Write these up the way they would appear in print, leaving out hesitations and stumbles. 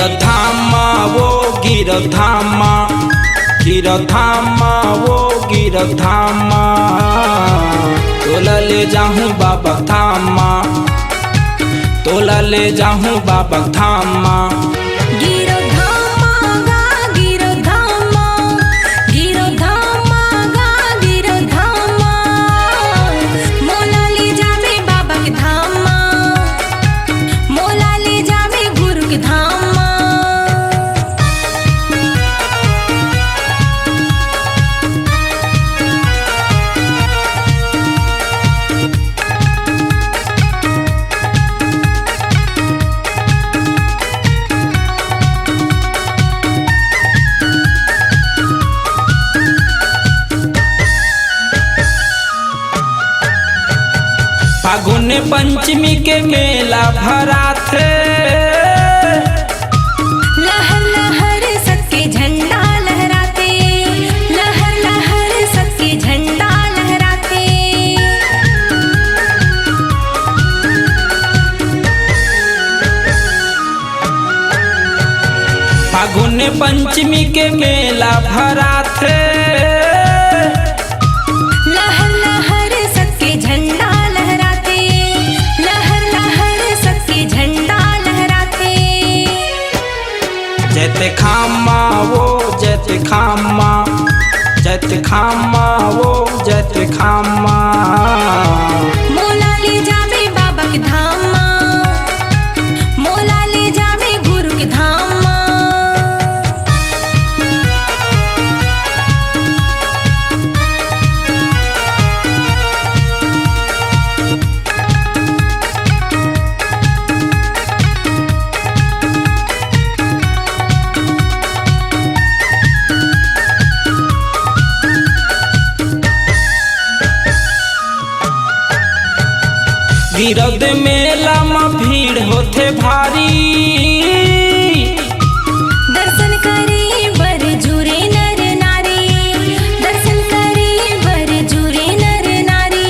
गिरधामा वो गिरधामा गिरधामा वो गिरधामा तोला ले जाऊं बाबा धामा तोला ले जाऊं बाबा धामा फागुन पंचमी के मेला भरा थे लहर लहर सबके झंडा लहराते लहर लहर सबके झंडा लहराते फागुन पंचमी के मेला भरा थे लहर लहर सबके झंडा जैते खामा वो जैते खामा जैते खामा वो जैते खामा मोला ले जावे बाबा के धामा मोला ले जावे गुरु के धामा गिरद मेला में भीड़ होते भारी दर्शन करे बर जुरे नर नारी दर्शन करे बर जुरे नर नारी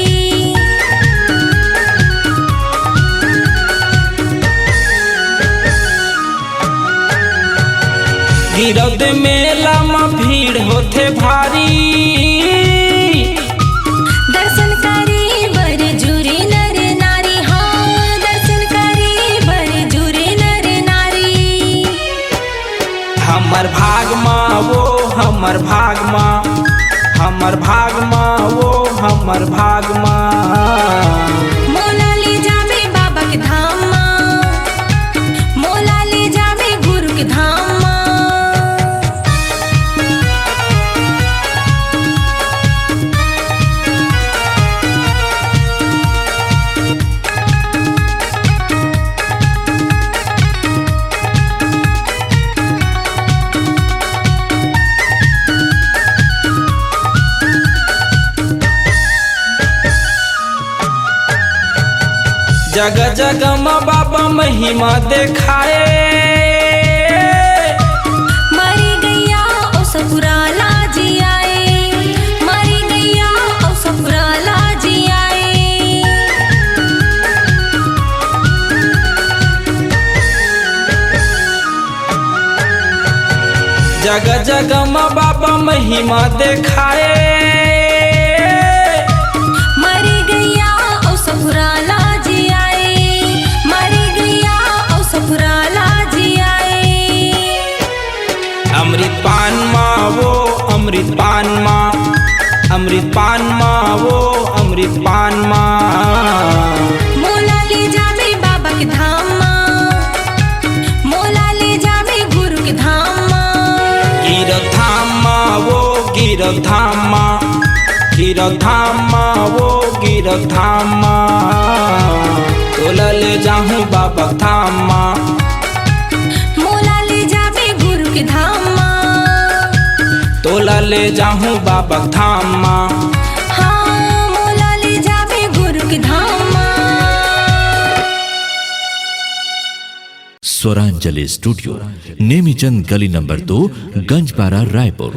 गिरद मेला में भीड़ होते भारी दर्शन करे बर जुरे नर नारी हाँ दर्शन करे बर जुरे नर नारी हमर भाग माँ वो हमर भाग माँ हमर भाग माँ वो हमर भाग माँ मोला ले जावे बाबा के धामा मोला ले जावे गुरु के धामा जग जग में बाबा महिमा देखाए मरी गैया ओ सपुराला जी आए मरी गैया ओ सपुराला जी आए जग जग में बाबा महिमा देखाए मरी गैया ओ सपुराला जी आए मरी गैया ओ सपुराला जी आए अमृत पान माँ वो अमृत पान माँ अमृत पान माँ वो अमृत पान माँ मोला ले जावे बाबा के धामा मोला ले जावे गुरु के धामा गिरधामा वो गिरधामा गिरधामा वो गिरधामा तोला ले जाऊं बाबा धामा मोला ले जावे गुरु के धामा तोला ले जाऊं बाबा धामा हाँ मोला ले जावे गुरु के धामा। स्वरांजलि स्टूडियो, नेमीचंद गली नंबर 2, गंजपारा, रायपुर।